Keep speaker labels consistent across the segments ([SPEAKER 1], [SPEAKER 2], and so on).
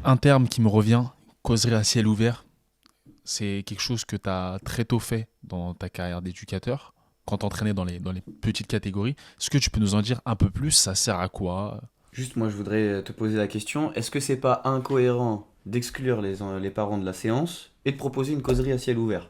[SPEAKER 1] Un terme qui me revient, causerie à ciel ouvert, c'est quelque chose que tu as très tôt fait dans ta carrière d'éducateur, quand t'entraînais dans les petites catégories. Est-ce que tu peux nous en dire un peu plus? Ça sert à quoi?
[SPEAKER 2] Juste, moi, je voudrais te poser la question, est-ce que c'est pas incohérent d'exclure les parents de la séance et de proposer une causerie à ciel ouvert?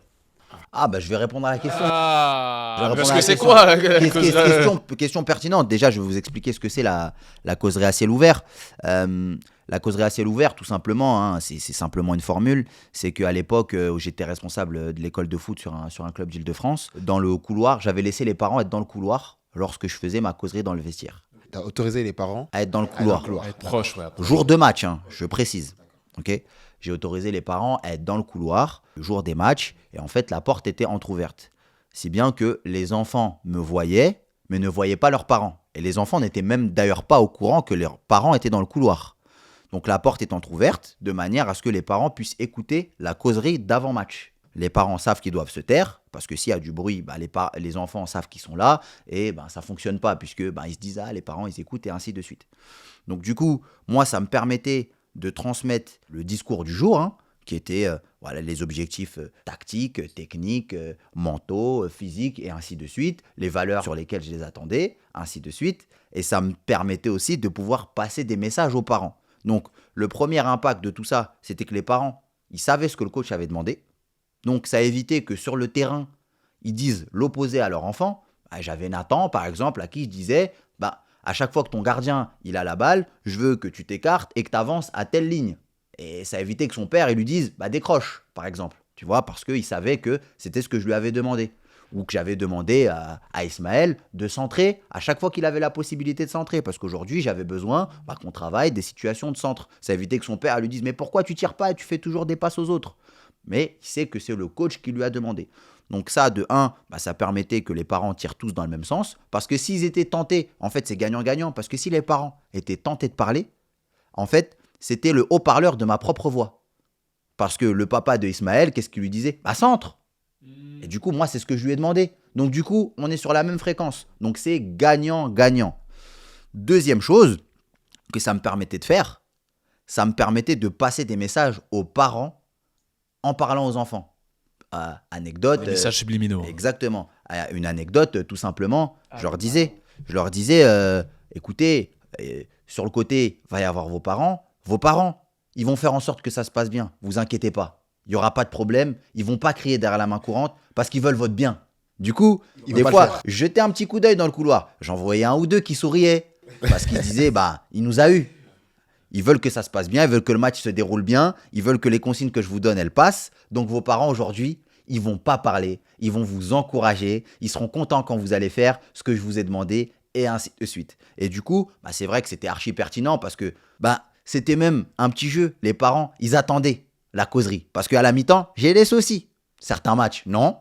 [SPEAKER 3] Ah, bah, je vais répondre à la question. Je vais
[SPEAKER 1] Ah, parce
[SPEAKER 3] répondre à
[SPEAKER 1] que
[SPEAKER 3] la
[SPEAKER 1] c'est
[SPEAKER 3] question.
[SPEAKER 1] quoi la causerie?
[SPEAKER 3] Question pertinente. Déjà, je vais vous expliquer ce que c'est la causerie à ciel ouvert. La causerie à ciel ouvert, tout simplement, hein, c'est simplement une formule. C'est qu'à l'époque où j'étais responsable de l'école de foot sur un club d'Île-de-France, dans le couloir, j'avais laissé les parents être dans le couloir lorsque je faisais ma causerie dans le vestiaire.
[SPEAKER 4] T'as autorisé les parents
[SPEAKER 3] À être dans le
[SPEAKER 4] à aller dans le
[SPEAKER 3] couloir.
[SPEAKER 4] couloir.
[SPEAKER 1] À être
[SPEAKER 4] D'accord.
[SPEAKER 1] proche, ouais, approche.
[SPEAKER 3] Jour de match, hein, je précise. Ok. J'ai autorisé les parents à être dans le couloir le jour des matchs et en fait la porte était entrouverte. Si bien que les enfants me voyaient mais ne voyaient pas leurs parents. Et les enfants n'étaient même d'ailleurs pas au courant que leurs parents étaient dans le couloir. Donc la porte est entrouverte de manière à ce que les parents puissent écouter la causerie d'avant-match. Les parents savent qu'ils doivent se taire, parce que s'il y a du bruit, bah, les enfants savent qu'ils sont là, et bah, ça ne fonctionne pas, puisque bah, ils se disent, ah, les parents, ils écoutent, et ainsi de suite. Donc du coup, moi, ça me permettait de transmettre le discours du jour, hein, qui était voilà, les objectifs tactiques, techniques, mentaux, physiques, et ainsi de suite, les valeurs sur lesquelles je les attendais, ainsi de suite. Et ça me permettait aussi de pouvoir passer des messages aux parents. Donc, le premier impact de tout ça, c'était que les parents, ils savaient ce que le coach avait demandé. Donc, ça évitait que sur le terrain, ils disent l'opposé à leur enfant. Bah, j'avais Nathan, par exemple, à qui je disais, bah, à chaque fois que ton gardien, il a la balle, je veux que tu t'écartes et que tu avances à telle ligne. Et ça évitait que son père, il lui dise, bah, décroche, par exemple. Tu vois, parce qu'il savait que c'était ce que je lui avais demandé. Ou que j'avais demandé à Ismaël de centrer à chaque fois qu'il avait la possibilité de centrer. Parce qu'aujourd'hui, j'avais besoin bah, qu'on travaille des situations de centre. Ça évitait que son père lui dise, mais pourquoi tu tires pas et tu fais toujours des passes aux autres? Mais il sait que c'est le coach qui lui a demandé. Donc ça, de un, bah, ça permettait que les parents tirent tous dans le même sens. Parce que s'ils étaient tentés, en fait, c'est gagnant-gagnant. Parce que si les parents étaient tentés de parler, en fait, c'était le haut-parleur de ma propre voix. Parce que le papa de Ismaël, qu'est-ce qu'il lui disait? Bah, centre. Et du coup, moi, c'est ce que je lui ai demandé. Donc du coup, on est sur la même fréquence. Donc c'est gagnant-gagnant. Deuxième chose que ça me permettait de faire, ça me permettait de passer des messages aux parents en parlant aux enfants. Anecdote,
[SPEAKER 1] Des messages subliminaux.
[SPEAKER 3] exactement. Une anecdote, tout simplement, je leur disais, écoutez, sur le côté, va y avoir vos parents, ils vont faire en sorte que ça se passe bien, vous inquiétez pas. Il n'y aura pas de problème, ils vont pas crier derrière la main courante parce qu'ils veulent votre bien. Du coup, des fois, je jetais un petit coup d'œil dans le couloir, j'en voyais un ou deux qui souriaient parce qu'ils disaient, bah, il nous a eu. Ils veulent que ça se passe bien, ils veulent que le match se déroule bien, ils veulent que les consignes que je vous donne, elles passent. Donc vos parents aujourd'hui, ils vont pas parler, ils vont vous encourager, ils seront contents quand vous allez faire ce que je vous ai demandé et ainsi de suite. Et du coup, bah, c'est vrai que c'était archi pertinent parce que bah, c'était même un petit jeu. Les parents, ils attendaient la causerie. Parce qu'à la mi-temps, j'ai laissé aussi. Certains matchs, non.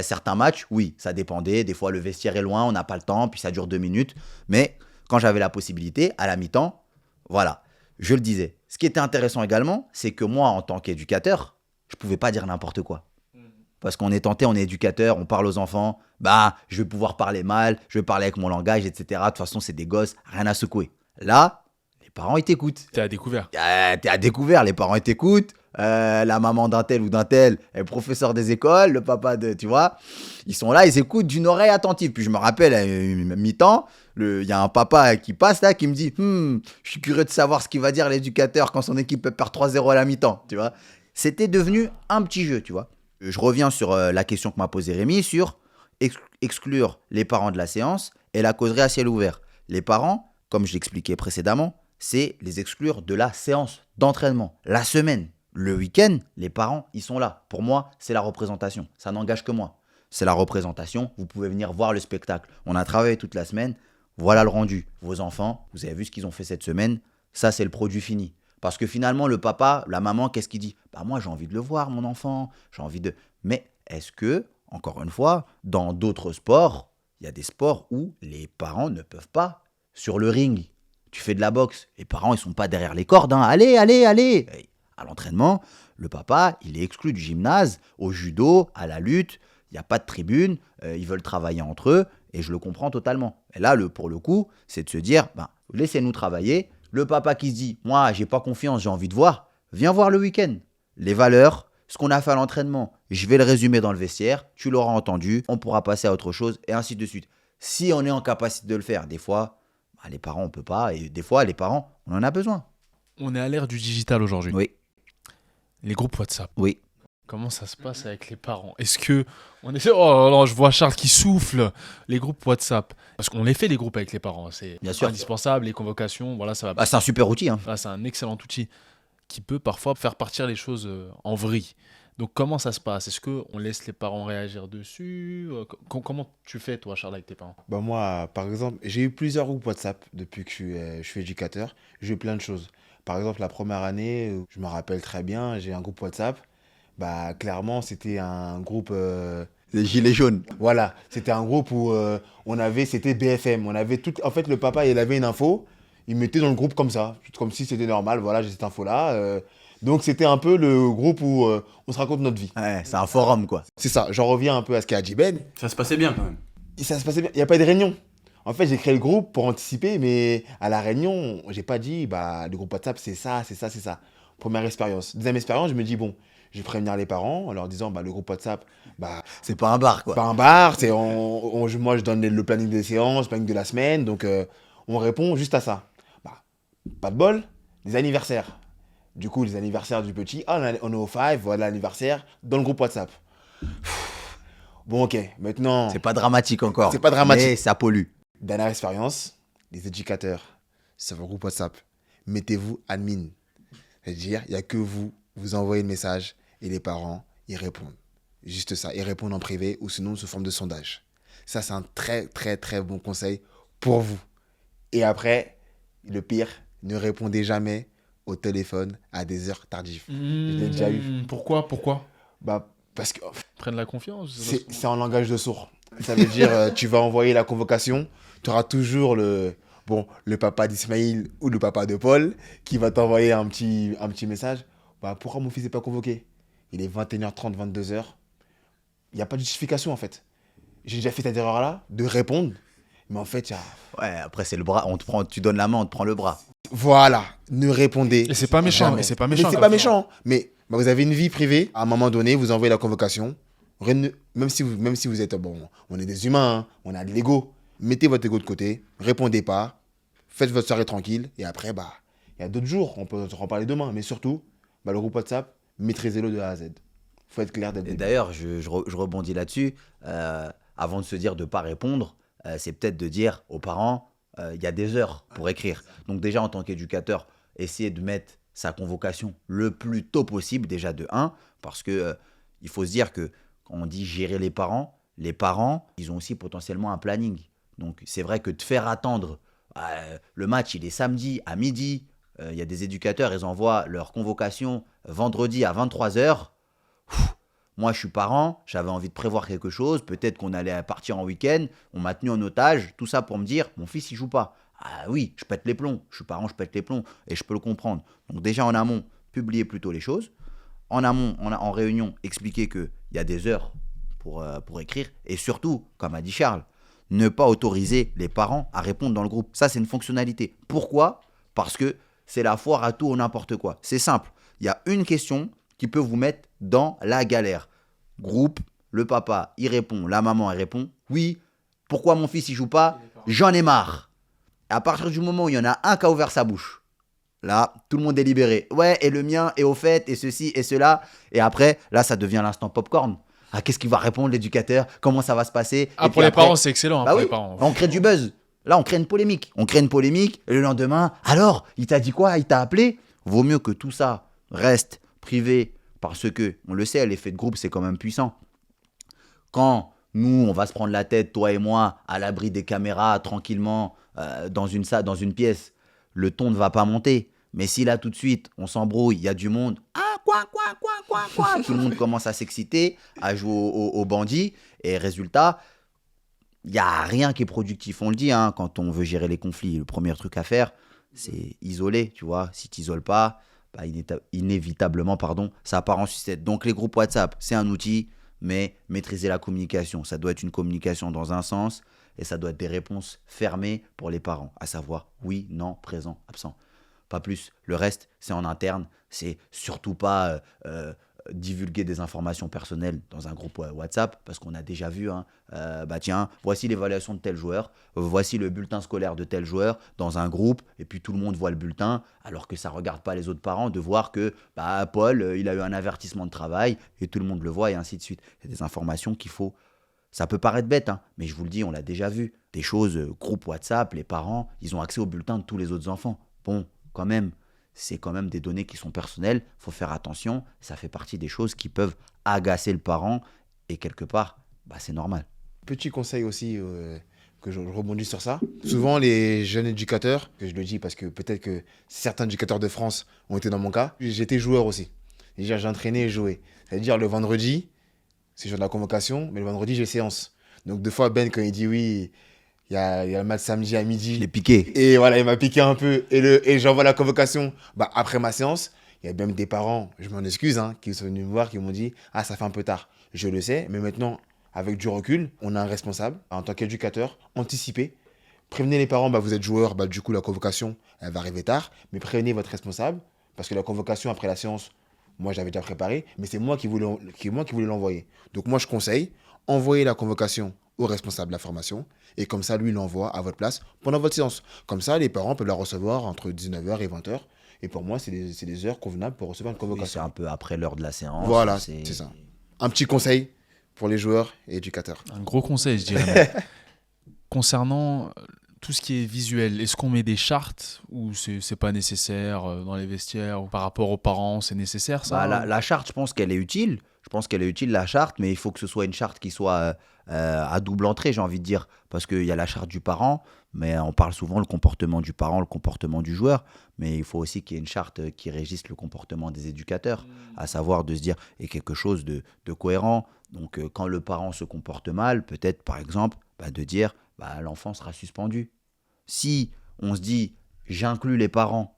[SPEAKER 3] Certains matchs, oui, ça dépendait. Des fois, le vestiaire est loin, on n'a pas le temps, puis ça dure 2 minutes. Mais quand j'avais la possibilité, à la mi-temps, voilà, je le disais. Ce qui était intéressant également, c'est que moi, en tant qu'éducateur, je ne pouvais pas dire n'importe quoi. Parce qu'on est tenté, on est éducateur, on parle aux enfants, bah, je vais pouvoir parler mal, je vais parler avec mon langage, etc. De toute façon, c'est des gosses, rien à secouer. Là, les parents, ils t'écoutent.
[SPEAKER 1] T'es à découvert.
[SPEAKER 3] T'es à découvert, les parents, ils t'écoutent. La maman d'un tel ou d'un tel est professeur des écoles, le papa de, tu vois, ils sont là, ils écoutent d'une oreille attentive. Puis je me rappelle, à une mi-temps, il y a un papa qui passe là, qui me dit, je suis curieux de savoir ce qu'il va dire l'éducateur quand son équipe perd 3-0 à la mi-temps, tu vois. C'était devenu un petit jeu, tu vois. Je reviens sur la question que m'a posée Rémi sur exclure les parents de la séance et la causerie à ciel ouvert. Les parents, comme je l'expliquais précédemment, c'est les exclure de la séance d'entraînement, la semaine. Le week-end, les parents, ils sont là. Pour moi, c'est la représentation. Ça n'engage que moi. C'est la représentation. Vous pouvez venir voir le spectacle. On a travaillé toute la semaine. Voilà le rendu. Vos enfants, vous avez vu ce qu'ils ont fait cette semaine. Ça, c'est le produit fini. Parce que finalement, le papa, la maman, qu'est-ce qu'il dit? Bah moi, j'ai envie de le voir, mon enfant. J'ai envie de... Mais est-ce que, encore une fois, dans d'autres sports, il y a des sports où les parents ne peuvent pas sur le ring. Tu fais de la boxe, les parents, ils sont pas derrière les cordes. Hein. Allez, allez, allez. Et à l'entraînement, le papa, il est exclu du gymnase, au judo, à la lutte. Il n'y a pas de tribune. Ils veulent travailler entre eux. Et je le comprends totalement. Et là, pour le coup, c'est de se dire, ben, laissez-nous travailler. Le papa qui se dit, moi, j'ai pas confiance, j'ai envie de voir, viens voir le week-end. Les valeurs, ce qu'on a fait à l'entraînement, je vais le résumer dans le vestiaire, tu l'auras entendu, on pourra passer à autre chose, et ainsi de suite. Si on est en capacité de le faire, des fois, les parents, on peut pas, et des fois, les parents, on en a besoin.
[SPEAKER 1] On est à l'ère du digital aujourd'hui.
[SPEAKER 3] Oui,
[SPEAKER 1] Les groupes WhatsApp.
[SPEAKER 3] oui.
[SPEAKER 1] Comment ça se passe avec les parents? Est-ce que on essaie... Oh non, je vois Charles qui souffle. Les groupes WhatsApp. Parce qu'on les fait, les groupes avec les parents. C'est
[SPEAKER 3] Bien sûr.
[SPEAKER 1] indispensable, les convocations, voilà, ça va.
[SPEAKER 3] Bah, c'est un super outil, hein.
[SPEAKER 1] Ah, c'est un excellent outil qui peut parfois faire partir les choses en vrille. Donc comment ça se passe? Est-ce qu'on laisse les parents réagir dessus? Comment tu fais, toi, Charles, avec tes parents?
[SPEAKER 4] Bah moi, par exemple, j'ai eu plusieurs groupes WhatsApp depuis que je suis éducateur. J'ai eu plein de choses. Par exemple, la première année, je me rappelle très bien, j'ai un groupe WhatsApp. Bah clairement, c'était un groupe...
[SPEAKER 3] Les gilets jaunes.
[SPEAKER 4] voilà, c'était un groupe où c'était BFM. On avait tout... En fait, le papa, il avait une info, il mettait dans le groupe comme ça, comme si c'était normal. Voilà, j'ai cette info-là. Donc c'était un peu le groupe où on se raconte notre vie.
[SPEAKER 3] Ouais, c'est un forum, quoi.
[SPEAKER 4] C'est ça, j'en reviens un peu à ce qu'a dit Ben.
[SPEAKER 2] Ça se passait bien quand même.
[SPEAKER 4] Et ça se passait bien. Il n'y a pas de réunion. En fait, j'ai créé le groupe pour anticiper, mais à la réunion, j'ai pas dit, bah, le groupe WhatsApp, c'est ça, c'est ça, c'est ça. Première expérience. Deuxième expérience, je me dis, bon, je vais prévenir les parents en leur disant, bah, le groupe WhatsApp, bah,
[SPEAKER 3] C'est pas un bar, quoi.
[SPEAKER 4] pas un bar, c'est moi, je donne le planning des séances, le planning de la semaine, donc on répond juste à ça. Bah, pas de bol, les anniversaires. Du coup, les anniversaires du petit, on est au 5, voilà l'anniversaire, dans le groupe WhatsApp. Bon, ok, maintenant,
[SPEAKER 3] C'est pas dramatique encore.
[SPEAKER 4] C'est pas dramatique.
[SPEAKER 3] Mais ça pollue.
[SPEAKER 4] dernière expérience, les éducateurs sur vos groupes WhatsApp, mettez-vous admin. C'est-à-dire, il n'y a que vous envoyez le message et les parents, ils répondent. Juste ça, ils répondent en privé ou sinon sous forme de sondage. Ça, c'est un très, très, très bon conseil pour vous. Et après, le pire, ne répondez jamais au téléphone à des heures tardives. Je l'ai déjà eu.
[SPEAKER 1] Pourquoi?
[SPEAKER 4] Bah, parce que
[SPEAKER 1] Prennent la confiance.
[SPEAKER 4] c'est en langage de sourd. Ça veut dire, tu vas envoyer la convocation, tu auras toujours le papa d'Ismaïl ou le papa de Paul qui va t'envoyer un petit message. Bah, pourquoi mon fils n'est pas convoqué? Il est 21h30, 22h. Il n'y a pas de justification en fait. J'ai déjà fait cette erreur-là, de répondre. Mais en fait, il y a...
[SPEAKER 3] Ouais, après, c'est le bras. Tu donnes la main, on te prend le bras.
[SPEAKER 4] Voilà, ne répondez.
[SPEAKER 1] Et c'est pas méchant.
[SPEAKER 4] jamais.
[SPEAKER 1] Et c'est pas
[SPEAKER 4] Mais
[SPEAKER 1] méchant.
[SPEAKER 4] c'est pas méchant. Mais bah, vous avez une vie privée. À un moment donné, vous envoyez la convocation. Même si vous êtes... Bon, on est des humains, hein, on a de l'ego. Mettez votre ego de côté, répondez pas, faites votre soirée tranquille. Et après, bah, il y a d'autres jours, on peut en parler demain. Mais surtout, bah, le groupe WhatsApp, maîtrisez-le de A à Z. Faut être clair dès le
[SPEAKER 3] Et
[SPEAKER 4] début.
[SPEAKER 3] d'ailleurs, je rebondis là-dessus. Avant de se dire de ne pas répondre, c'est peut-être de dire aux parents, il y a des heures pour écrire. Donc déjà, en tant qu'éducateur, essayez de mettre sa convocation le plus tôt possible, déjà de 1, parce que il faut se dire que quand on dit gérer les parents, ils ont aussi potentiellement un planning. Donc c'est vrai que de faire attendre, le match, il est samedi à midi, il y a des éducateurs, ils envoient leur convocation vendredi à 23h. Moi, je suis parent, j'avais envie de prévoir quelque chose, peut-être qu'on allait partir en week-end, on m'a tenu en otage, tout ça pour me dire, mon fils, il joue pas. Ah oui, je pète les plombs, je suis parent, je pète les plombs, et je peux le comprendre. Donc déjà en amont, publiez plutôt les choses. En amont, en réunion, expliquer qu'il y a des heures pour écrire, et surtout, comme a dit Charles, ne pas autoriser les parents à répondre dans le groupe. Ça, c'est une fonctionnalité. Pourquoi? Parce que c'est la foire à tout ou n'importe quoi. C'est simple, il y a une question qui peut vous mettre dans la galère. Groupe, le papa, il répond, la maman, elle répond, oui, pourquoi mon fils, il joue pas? J'en ai marre. À partir du moment où il y en a un qui a ouvert sa bouche, là, tout le monde est libéré. Ouais, et le mien, et au fait, et ceci, et cela. Et après, là, ça devient l'instant popcorn. Ah, qu'est-ce qu'il va répondre, l'éducateur? Comment ça va se passer?
[SPEAKER 1] Ah,
[SPEAKER 3] Et
[SPEAKER 1] pour
[SPEAKER 3] puis
[SPEAKER 1] les
[SPEAKER 3] après,
[SPEAKER 1] parents, c'est excellent.
[SPEAKER 3] bah
[SPEAKER 1] Pour
[SPEAKER 3] oui,
[SPEAKER 1] les parents.
[SPEAKER 3] on crée du buzz. Là, on crée une polémique. Et le lendemain, alors, il t'a dit quoi? Il t'a appelé? Vaut mieux que tout ça reste privé, parce que, on le sait, l'effet de groupe, c'est quand même puissant. Quand nous, on va se prendre la tête, toi et moi, à l'abri des caméras, tranquillement, dans une salle, dans une pièce, le ton ne va pas monter. Mais si là, tout de suite, on s'embrouille, il y a du monde, quoi, tout le monde commence à s'exciter, à jouer au bandit, et résultat, il n'y a rien qui est productif. On le dit, hein, quand on veut gérer les conflits, le premier truc à faire, c'est isoler, tu vois. Si tu n'isoles pas, bah, inévitablement, ça part en sucette. Donc les groupes WhatsApp, c'est un outil, mais maîtriser la communication. Ça doit être une communication dans un sens, et ça doit être des réponses fermées pour les parents, à savoir oui, non, présent, absent. pas plus. Le reste, c'est en interne. C'est surtout pas divulguer des informations personnelles dans un groupe WhatsApp, parce qu'on a déjà vu, hein, tiens, voici l'évaluation de tel joueur, voici le bulletin scolaire de tel joueur dans un groupe, et puis tout le monde voit le bulletin, alors que ça ne regarde pas les autres parents de voir que Paul, il a eu un avertissement de travail, et tout le monde le voit, et ainsi de suite. Il y a des informations qu'il faut... Ça peut paraître bête, hein, mais je vous le dis, on l'a déjà vu. Des choses, groupe WhatsApp, les parents, ils ont accès au bulletin de tous les autres enfants. Bon, quand même, c'est quand même des données qui sont personnelles, il faut faire attention, ça fait partie des choses qui peuvent agacer le parent, et quelque part, c'est normal.
[SPEAKER 4] Petit conseil aussi, que je rebondis sur ça. Souvent, les jeunes éducateurs, que je le dis parce que peut-être que certains éducateurs de France ont été dans mon cas, j'étais joueur aussi. C'est-à-dire, j'entraînais et jouais. C'est-à-dire, le vendredi, c'est le jour de la convocation, mais le vendredi, j'ai séance. Donc, deux fois, Ben, quand il dit oui, il y a le match samedi à midi.
[SPEAKER 3] Je l'ai piqué.
[SPEAKER 4] Et voilà, il m'a piqué un peu. Et j'envoie la convocation après ma séance. Il y a même des parents, je m'en excuse, hein, qui sont venus me voir, qui m'ont dit « Ah, ça fait un peu tard ». Je le sais, mais maintenant, avec du recul, on a un responsable, en tant qu'éducateur, anticiper. Prévenez les parents, vous êtes joueur, du coup, la convocation, elle va arriver tard. Mais prévenez votre responsable, parce que la convocation après la séance, moi, j'avais déjà préparé, mais c'est moi qui voulais l'envoyer. Donc, moi, je conseille, envoyez la convocation au responsable de la formation, et comme ça, lui, il l'envoie à votre place pendant votre séance. Comme ça, les parents peuvent la recevoir entre 19h et 20h. Et pour moi, c'est des heures convenables pour recevoir une
[SPEAKER 3] Oui,
[SPEAKER 4] convocation.
[SPEAKER 3] c'est un peu après l'heure de la séance.
[SPEAKER 4] Voilà, c'est ça. Un petit conseil pour les joueurs et éducateurs.
[SPEAKER 1] Un gros conseil, je dirais. Concernant tout ce qui est visuel, est-ce qu'on met des chartes ou c'est pas nécessaire dans les vestiaires ou par rapport aux parents, c'est nécessaire ça?
[SPEAKER 3] La charte, je pense qu'elle est utile. Je pense qu'elle est utile, la charte, mais il faut que ce soit une charte qui soit à double entrée, j'ai envie de dire. Parce qu'il y a la charte du parent, mais on parle souvent le comportement du parent, le comportement du joueur. Mais il faut aussi qu'il y ait une charte qui régisse le comportement des éducateurs, à savoir de se dire, et quelque chose de cohérent. Donc, quand le parent se comporte mal, peut-être, par exemple, de dire, l'enfant sera suspendu. Si on se dit, j'inclus les parents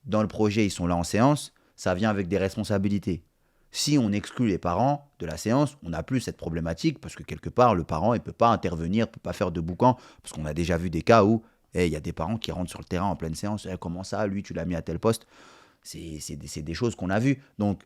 [SPEAKER 3] dans le projet, ils sont là en séance, ça vient avec des responsabilités. Si on exclut les parents de la séance, on n'a plus cette problématique parce que quelque part, le parent ne peut pas intervenir, ne peut pas faire de boucan. Parce qu'on a déjà vu des cas où il y a des parents qui rentrent sur le terrain en pleine séance. Comment ça, lui, tu l'as mis à tel poste? C'est des choses qu'on a vues. Donc,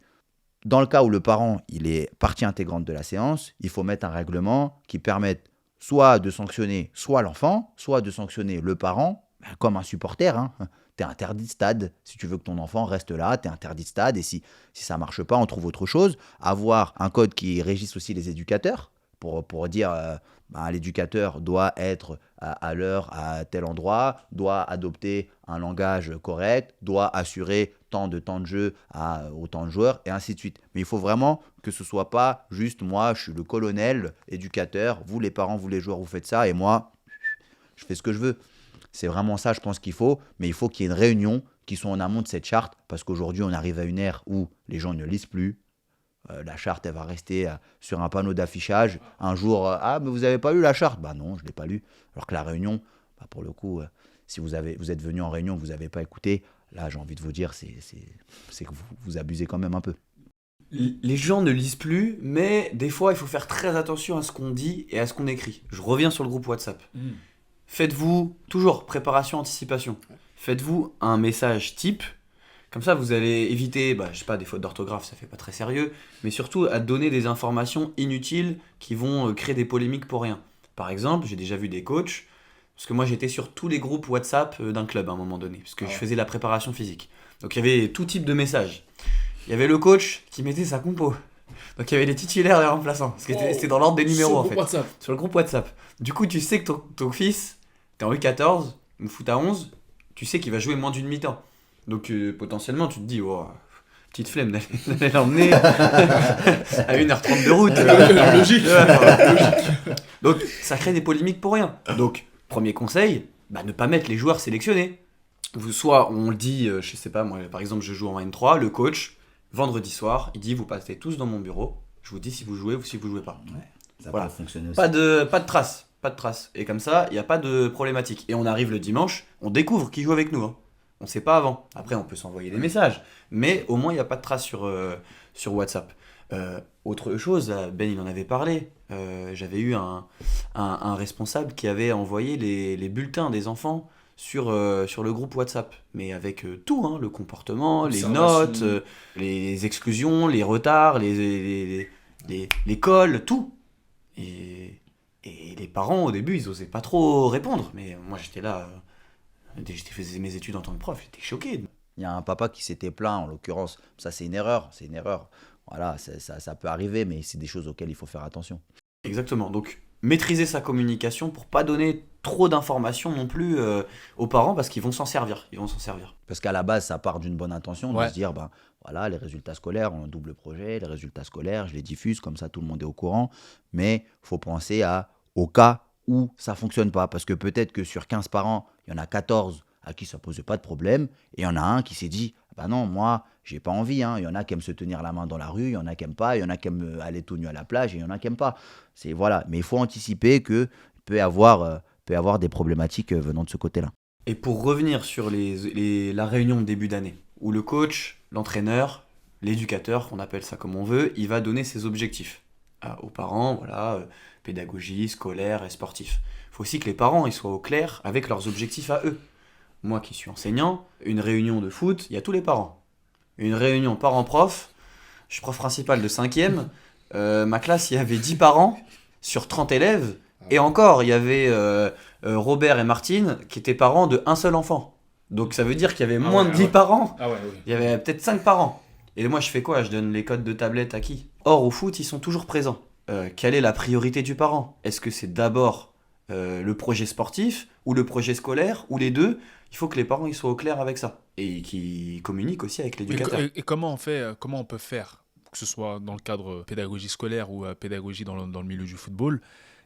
[SPEAKER 3] dans le cas où le parent il est partie intégrante de la séance, il faut mettre un règlement qui permette soit de sanctionner soit l'enfant, soit de sanctionner le parent, comme un supporter, hein. T'es interdit de stade. Si tu veux que ton enfant reste là, t'es interdit de stade. Et si ça ne marche pas, on trouve autre chose. Avoir un code qui régisse aussi les éducateurs pour dire l'éducateur doit être à l'heure à tel endroit, doit adopter un langage correct, doit assurer tant de temps de jeu à autant de joueurs, et ainsi de suite. Mais il faut vraiment que ce ne soit pas juste moi, je suis le colonel, éducateur, vous les parents, vous les joueurs, vous faites ça, et moi, je fais ce que je veux. C'est vraiment ça, je pense qu'il faut, mais il faut qu'il y ait une réunion qui soit en amont de cette charte, parce qu'aujourd'hui, on arrive à une ère où les gens ne lisent plus. La charte, elle va rester sur un panneau d'affichage. Un jour, mais vous n'avez pas lu la charte? Non, je ne l'ai pas lu. Alors que la réunion, pour le coup, si vous êtes venu en réunion, vous n'avez pas écouté, là, j'ai envie de vous dire, c'est que vous abusez quand même un peu.
[SPEAKER 2] Les gens ne lisent plus, mais des fois, il faut faire très attention à ce qu'on dit et à ce qu'on écrit. Je reviens sur le groupe WhatsApp. Faites-vous, toujours, préparation, anticipation. Faites-vous un message type. Comme ça, vous allez éviter, des fautes d'orthographe, ça fait pas très sérieux, mais surtout à donner des informations inutiles qui vont créer des polémiques pour rien. Par exemple, j'ai déjà vu des coachs, parce que moi j'étais sur tous les groupes WhatsApp d'un club à un moment donné, parce que je faisais la préparation physique. Donc il y avait tout type de messages. Il y avait le coach qui mettait sa compo. Donc il y avait les titulaires et les remplaçants, parce que c'était dans l'ordre des numéros en fait. WhatsApp. Sur le groupe WhatsApp. Du coup, tu sais que ton fils, t'es en U14, ou foot à 11, tu sais qu'il va jouer moins d'une mi-temps. Donc potentiellement, tu te dis, petite flemme d'aller l'emmener à 1h30 de route. Logique. Donc ça crée des polémiques pour rien. Donc, premier conseil, ne pas mettre les joueurs sélectionnés. Soit on le dit, je sais pas, moi par exemple je joue en N3, le coach, vendredi soir, il dit vous passez tous dans mon bureau, je vous dis si vous jouez ou si vous jouez pas.
[SPEAKER 3] Ouais, ça
[SPEAKER 2] voilà.
[SPEAKER 3] peut fonctionner aussi.
[SPEAKER 2] Pas de traces. Et comme ça, il n'y a pas de problématique. Et on arrive le dimanche, on découvre qui joue avec nous. Hein. On ne sait pas avant. Après, on peut s'envoyer des messages. Mais au moins, il n'y a pas de traces sur WhatsApp. Autre chose, Ben, il en avait parlé. J'avais eu un responsable qui avait envoyé les bulletins des enfants sur le groupe WhatsApp, mais avec tout, hein, le comportement, les notes, les exclusions, les retards, les calls, tout. Et les parents, au début, ils osaient pas trop répondre. Mais moi, j'étais là, faisais mes études en tant que prof, j'étais choqué.
[SPEAKER 3] Il y a un papa qui s'était plaint, en l'occurrence. Ça, c'est une erreur. Voilà, ça peut arriver, mais c'est des choses auxquelles il faut faire attention.
[SPEAKER 2] Exactement. Donc, maîtriser sa communication pour pas donner trop d'informations non plus aux parents parce qu'ils vont s'en servir.
[SPEAKER 3] Parce qu'à la base, ça part d'une bonne intention,
[SPEAKER 1] Ouais.
[SPEAKER 3] de se dire, ben, voilà, les résultats scolaires, on a un double projet, les résultats scolaires, je les diffuse, comme ça tout le monde est au courant. Mais il faut penser au cas où ça ne fonctionne pas. Parce que peut-être que sur 15 parents, il y en a 14 à qui ça ne posait pas de problème. Et il y en a un qui s'est dit, bah non, moi, j'ai pas envie. Hein. Il y en a qui aiment se tenir la main dans la rue, il y en a qui n'aiment pas, il y en a qui aiment aller tout nu à la plage, et il y en a qui n'aiment pas. Voilà. Mais il faut anticiper qu'il peut y avoir des problématiques venant de ce côté-là.
[SPEAKER 2] Et pour revenir sur la réunion de début d'année, où le coach, l'entraîneur, l'éducateur, on appelle ça comme on veut, il va donner ses objectifs aux parents, voilà, pédagogie, scolaire et sportif. Il faut aussi que les parents ils soient au clair avec leurs objectifs à eux. Moi qui suis enseignant, une réunion de foot, il y a tous les parents. Une réunion parents-prof, je suis prof principal de 5e, ma classe, il y avait 10 parents sur 30 élèves, et encore, il y avait Robert et Martine qui étaient parents de un seul enfant. Donc ça veut dire qu'il y avait moins de 10 parents.
[SPEAKER 1] Ah ouais, oui.
[SPEAKER 2] Il y avait peut-être 5 parents. Et moi, je fais quoi? Je donne les codes de tablette à qui? Or, au foot, ils sont toujours présents. Quelle est la priorité du parent? Est-ce que c'est d'abord le projet sportif ou le projet scolaire ou les deux? Il faut que les parents ils soient au clair avec ça. Et qu'ils communiquent aussi avec l'éducateur.
[SPEAKER 1] Et comment on peut faire, que ce soit dans le cadre pédagogie scolaire ou pédagogie dans le milieu du football?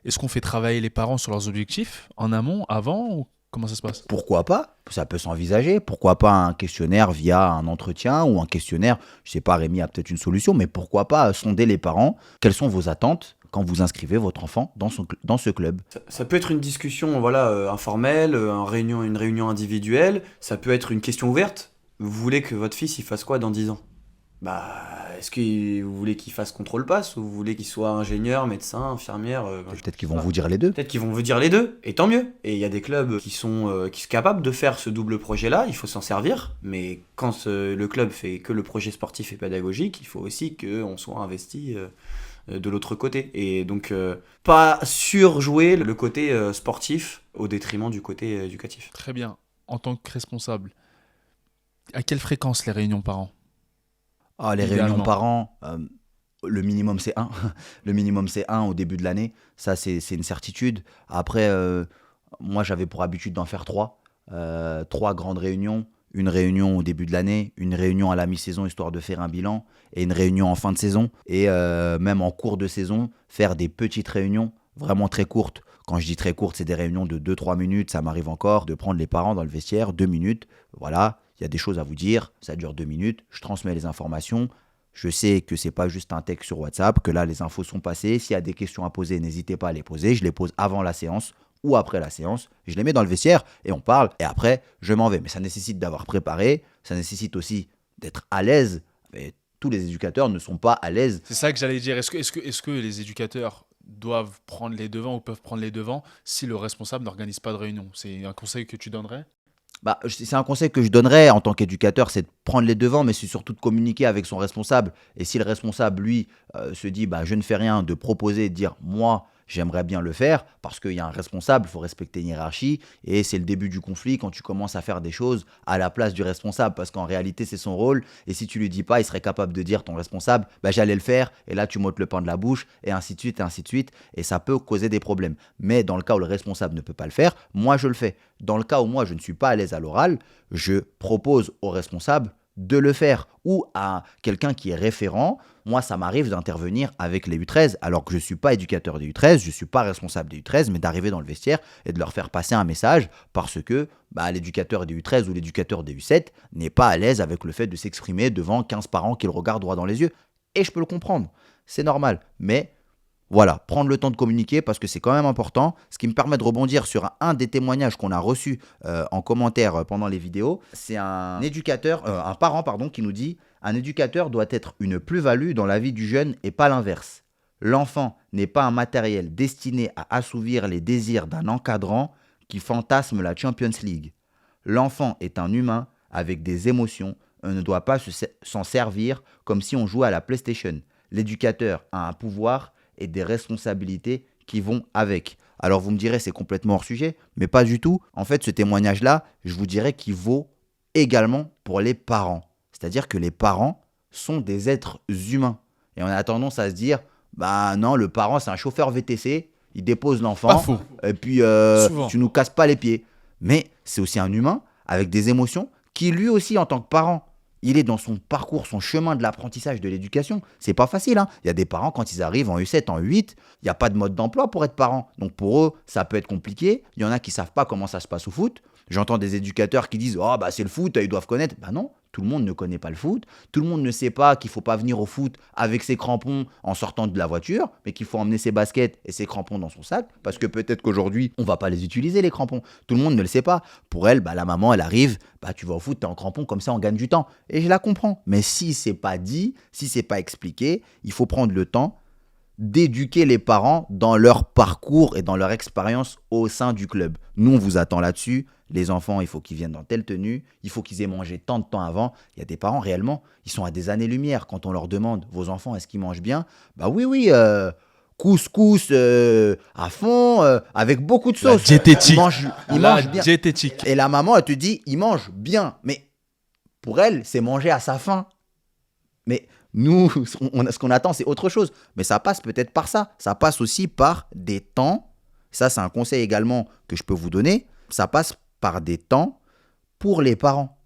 [SPEAKER 1] Est-ce qu'on fait travailler les parents sur leurs objectifs en amont, avant, ou comment ça se passe?
[SPEAKER 3] Pourquoi pas? Ça peut s'envisager. Pourquoi pas un questionnaire via un entretien ou un questionnaire? Je sais pas, Rémi a peut-être une solution, mais pourquoi pas sonder les parents? Quelles sont vos attentes quand vous inscrivez votre enfant dans ce club?
[SPEAKER 2] Ça peut être une discussion voilà, informelle, une réunion individuelle. Ça peut être une question ouverte. Vous voulez que votre fils il fasse quoi dans 10 ans? Bah, est-ce que vous voulez qu'il fasse contrôle passe ou vous voulez qu'il soit ingénieur, médecin, infirmière
[SPEAKER 3] Peut-être qu'ils vont vous dire les deux.
[SPEAKER 2] Peut-être qu'ils vont vous dire les deux, et tant mieux. Et il y a des clubs qui sont capables de faire ce double projet-là, il faut s'en servir. Mais quand le club fait que le projet sportif et pédagogique, il faut aussi qu'on soit investi de l'autre côté. Et donc, pas surjouer le côté sportif au détriment du côté éducatif.
[SPEAKER 1] Très bien. En tant que responsable, à quelle fréquence les réunions parents?
[SPEAKER 3] Les
[SPEAKER 1] Idéalement.
[SPEAKER 3] réunions par an, le minimum c'est 1. Le minimum c'est 1 au début de l'année. Ça, c'est une certitude. Après, moi, j'avais pour habitude d'en faire 3. 3 grandes réunions. Une réunion au début de l'année, une réunion à la mi-saison histoire de faire un bilan, et une réunion en fin de saison. Et même en cours de saison, faire des petites réunions vraiment très courtes. Quand je dis très courtes, c'est des réunions de 2-3 minutes. Ça m'arrive encore de prendre les parents dans le vestiaire, 2 minutes. Voilà, il y a des choses à vous dire. Ça dure 2 minutes. Je transmets les informations. Je sais que c'est pas juste un texte sur WhatsApp, que là, les infos sont passées. S'il y a des questions à poser, n'hésitez pas à les poser. Je les pose avant la séance ou après la séance. Je les mets dans le vestiaire et on parle. Et après, je m'en vais. Mais ça nécessite d'avoir préparé. Ça nécessite aussi d'être à l'aise. Et tous les éducateurs ne sont pas à l'aise.
[SPEAKER 1] C'est ça que j'allais dire. Est-ce que les éducateurs doivent prendre les devants ou peuvent prendre les devants si le responsable n'organise pas de réunion? C'est un conseil que tu donnerais?
[SPEAKER 3] C'est un conseil que je donnerais en tant qu'éducateur, c'est de prendre les devants, mais c'est surtout de communiquer avec son responsable. Et si le responsable, lui, se dit je ne fais rien, de proposer, de dire moi, j'aimerais bien le faire, parce qu'il y a un responsable, il faut respecter une hiérarchie, et c'est le début du conflit quand tu commences à faire des choses à la place du responsable, parce qu'en réalité, c'est son rôle, et si tu lui dis pas, il serait capable de dire, ton responsable, j'allais le faire, et là, tu m'ôtes le pain de la bouche, et ainsi de suite, et ça peut causer des problèmes. Mais dans le cas où le responsable ne peut pas le faire, moi, je le fais. Dans le cas où moi, je ne suis pas à l'aise à l'oral, je propose au responsable de le faire, ou à quelqu'un qui est référent. Moi, ça m'arrive d'intervenir avec les U13, alors que je ne suis pas éducateur des U13, je ne suis pas responsable des U13, mais d'arriver dans le vestiaire et de leur faire passer un message, parce que l'éducateur des U13 ou l'éducateur des U7 n'est pas à l'aise avec le fait de s'exprimer devant 15 parents qui le regardent droit dans les yeux. Et je peux le comprendre, c'est normal, mais voilà, prendre le temps de communiquer parce que c'est quand même important. Ce qui me permet de rebondir sur un des témoignages qu'on a reçus en commentaire pendant les vidéos. C'est un parent qui nous dit « Un éducateur doit être une plus-value dans la vie du jeune et pas l'inverse. L'enfant n'est pas un matériel destiné à assouvir les désirs d'un encadrant qui fantasme la Champions League. L'enfant est un humain avec des émotions. On ne doit pas s'en servir comme si on jouait à la PlayStation. L'éducateur a un pouvoir et des responsabilités qui vont avec. Alors vous me direz, c'est complètement hors sujet, mais pas du tout. En fait, ce témoignage-là, je vous dirais qu'il vaut également pour les parents. C'est-à-dire que les parents sont des êtres humains. Et on a tendance à se dire, bah non, le parent, c'est un chauffeur VTC, il dépose
[SPEAKER 1] Pas
[SPEAKER 3] l'enfant,
[SPEAKER 1] faux.
[SPEAKER 3] et puis
[SPEAKER 1] Souvent.
[SPEAKER 3] tu nous casses pas les pieds. Mais c'est aussi un humain avec des émotions qui, lui aussi, en tant que parent, il est dans son parcours, son chemin de l'apprentissage de l'éducation. C'est pas facile, hein. Il y a des parents, quand ils arrivent en U7, en U8, il n'y a pas de mode d'emploi pour être parent. Donc pour eux, ça peut être compliqué. Il y en a qui savent pas comment ça se passe au foot. J'entends des éducateurs qui disent « Oh, bah c'est le foot, ils doivent connaître. » Bah non, tout le monde ne connaît pas le foot. Tout le monde ne sait pas qu'il ne faut pas venir au foot avec ses crampons en sortant de la voiture, mais qu'il faut emmener ses baskets et ses crampons dans son sac, parce que peut-être qu'aujourd'hui, on ne va pas les utiliser, les crampons. Tout le monde ne le sait pas. Pour elle, bah, la maman, elle arrive, bah, tu vas au foot, tu es en crampons, comme ça on gagne du temps. Et je la comprends. Mais si c'est pas dit, si c'est pas expliqué, il faut prendre le temps d'éduquer les parents dans leur parcours et dans leur expérience au sein du club. Nous, on vous attend là-dessus. Les enfants, il faut qu'ils viennent dans telle tenue, il faut qu'ils aient mangé tant de temps avant. Il y a des parents, réellement, ils sont à des années-lumière. Quand on leur demande, vos enfants, est-ce qu'ils mangent bien? Bah oui, couscous à fond, avec beaucoup de
[SPEAKER 1] La
[SPEAKER 3] sauce.
[SPEAKER 1] diététique.
[SPEAKER 3] Ils
[SPEAKER 1] La
[SPEAKER 3] mangent bien.
[SPEAKER 1] diététique.
[SPEAKER 3] Et la maman, elle te dit, ils mangent bien. Mais pour elle, c'est manger à sa faim. Mais nous, ce qu'on attend, c'est autre chose. Mais ça passe peut-être par ça. Ça passe aussi par des temps. Ça, c'est un conseil également que je peux vous donner. Ça passe par des temps pour les parents.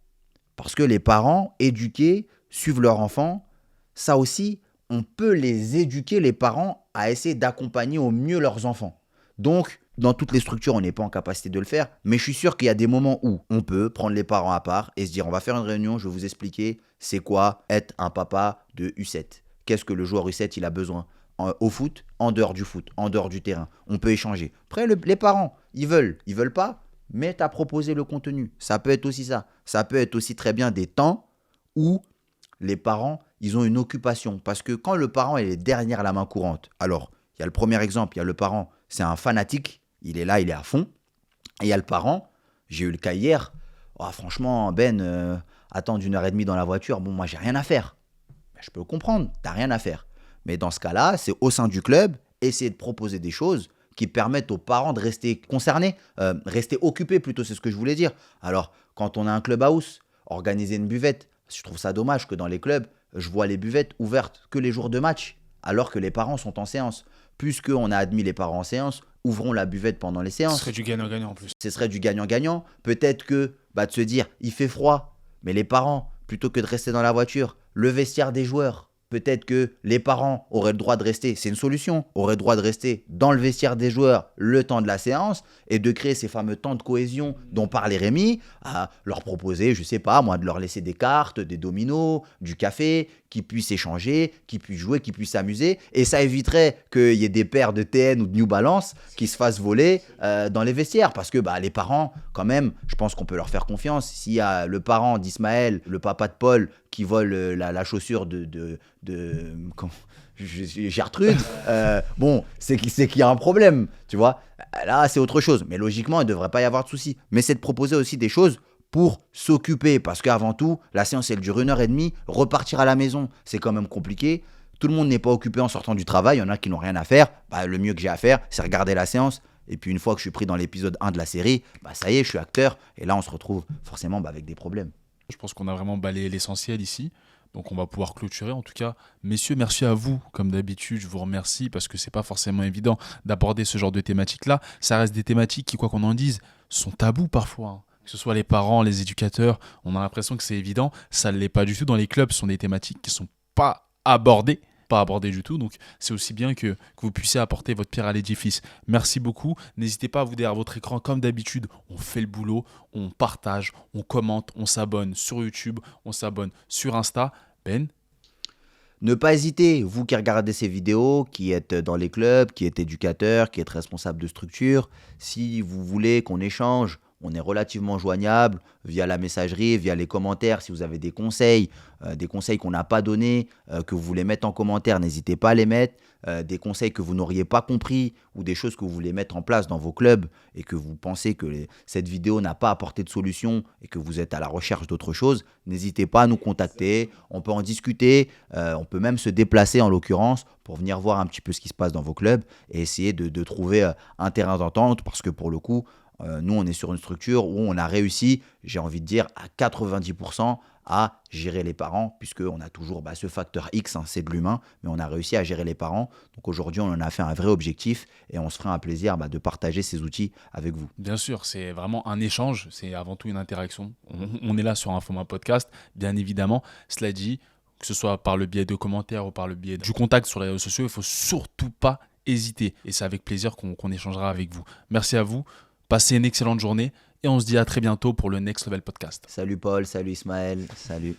[SPEAKER 3] Parce que les parents, éduqués, suivent leur enfant. Ça aussi, on peut les éduquer, les parents, à essayer d'accompagner au mieux leurs enfants. Donc, dans toutes les structures, on n'est pas en capacité de le faire. Mais je suis sûr qu'il y a des moments où on peut prendre les parents à part et se dire, on va faire une réunion, je vais vous expliquer c'est quoi être un papa de U7. Qu'est-ce que le joueur U7 il a besoin au foot, en dehors du foot, en dehors du terrain. On peut échanger. Après, les parents, ils veulent pas, mais tu as proposé le contenu. Ça peut être aussi ça. Ça peut être aussi très bien des temps où les parents, ils ont une occupation. Parce que quand le parent il est derrière la main courante, alors, il y a le premier exemple, il y a le parent, c'est un fanatique, il est là, il est à fond. Et il y a le parent, j'ai eu le cas hier, oh, franchement, Ben, attendre 1h30 dans la voiture, bon, moi, j'ai rien à faire. Ben, je peux comprendre, t'as rien à faire. Mais dans ce cas-là, c'est au sein du club, essayer de proposer des choses qui permettent aux parents de rester concernés, rester occupés plutôt, c'est ce que je voulais dire. Alors, quand on a un clubhouse, organiser une buvette, je trouve ça dommage que dans les clubs, je vois les buvettes ouvertes que les jours de match, alors que les parents sont en séance. Puisqu'on a admis les parents en séance, ouvrons la buvette pendant les
[SPEAKER 1] Ce
[SPEAKER 3] séances.
[SPEAKER 1] serait du gagnant-gagnant en plus.
[SPEAKER 3] Ce serait du gagnant-gagnant. Peut-être que de se dire, il fait froid, mais les parents, plutôt que de rester dans la voiture, le vestiaire des joueurs, peut-être que les parents auraient le droit de rester, c'est une solution, auraient le droit de rester dans le vestiaire des joueurs le temps de la séance et de créer ces fameux temps de cohésion dont parlait Rémi, à leur proposer, je sais pas moi, de leur laisser des cartes, des dominos, du café, qu'ils puissent échanger, qu'ils puissent jouer, qu'ils puissent s'amuser. Et ça éviterait qu'il y ait des paires de TN ou de New Balance qui se fassent voler dans les vestiaires. Parce que les parents, quand même, je pense qu'on peut leur faire confiance. S'il y a le parent d'Ismaël, le papa de Paul, qui vole la chaussure de Gertrude, bon, c'est qu'il y a un problème, tu vois. Là, c'est autre chose. Mais logiquement, il ne devrait pas y avoir de souci. Mais c'est de proposer aussi des choses pour s'occuper. Parce qu'avant tout, la séance, elle dure 1h30. Repartir à la maison, c'est quand même compliqué. Tout le monde n'est pas occupé en sortant du travail. Il y en a qui n'ont rien à faire. Le mieux que j'ai à faire, c'est regarder la séance. Et puis, une fois que je suis pris dans l'épisode 1 de la série, ça y est, je suis acteur. Et là, on se retrouve forcément avec des problèmes.
[SPEAKER 1] Je pense qu'on a vraiment balayé l'essentiel ici. Donc on va pouvoir clôturer. En tout cas, messieurs, merci à vous. Comme d'habitude, je vous remercie parce que c'est pas forcément évident d'aborder ce genre de thématiques-là. Ça reste des thématiques qui, quoi qu'on en dise, sont tabous parfois, hein. Que ce soit les parents, les éducateurs, on a l'impression que c'est évident. Ça ne l'est pas du tout. Dans les clubs, ce sont des thématiques qui ne sont pas abordées du tout. Donc c'est aussi bien que vous puissiez apporter votre pierre à l'édifice. Merci beaucoup. N'hésitez pas à vous derrière votre écran. Comme d'habitude, on fait le boulot, on partage, on commente, on s'abonne sur YouTube, on s'abonne sur Insta. Ben,
[SPEAKER 3] ne pas hésiter, vous qui regardez ces vidéos, qui êtes dans les clubs, qui êtes éducateur, qui êtes responsable de structure, si vous voulez qu'on échange, On est relativement joignable via la messagerie, via les commentaires. Si vous avez des conseils qu'on n'a pas donnés, que vous voulez mettre en commentaire, n'hésitez pas à les mettre. Des conseils que vous n'auriez pas compris ou des choses que vous voulez mettre en place dans vos clubs et que vous pensez que cette vidéo n'a pas apporté de solution et que vous êtes à la recherche d'autre chose, n'hésitez pas à nous contacter. On peut en discuter. On peut même se déplacer en l'occurrence pour venir voir un petit peu ce qui se passe dans vos clubs et essayer de trouver un terrain d'entente parce que pour le coup, nous, on est sur une structure où on a réussi, j'ai envie de dire, à 90% à gérer les parents, puisqu'on a toujours ce facteur X, c'est de l'humain, mais on a réussi à gérer les parents. Donc aujourd'hui, on en a fait un vrai objectif et on se ferait un plaisir de partager ces outils avec vous.
[SPEAKER 1] Bien sûr, c'est vraiment un échange, c'est avant tout une interaction. On est là sur un format podcast, bien évidemment. Cela dit, que ce soit par le biais de commentaires ou par le biais du contact sur les réseaux sociaux, il ne faut surtout pas hésiter. Et c'est avec plaisir qu'on échangera avec vous. Merci à vous, passez une excellente journée et on se dit à très bientôt pour le Next Level Podcast.
[SPEAKER 3] Salut Paul, salut Ismaël, salut.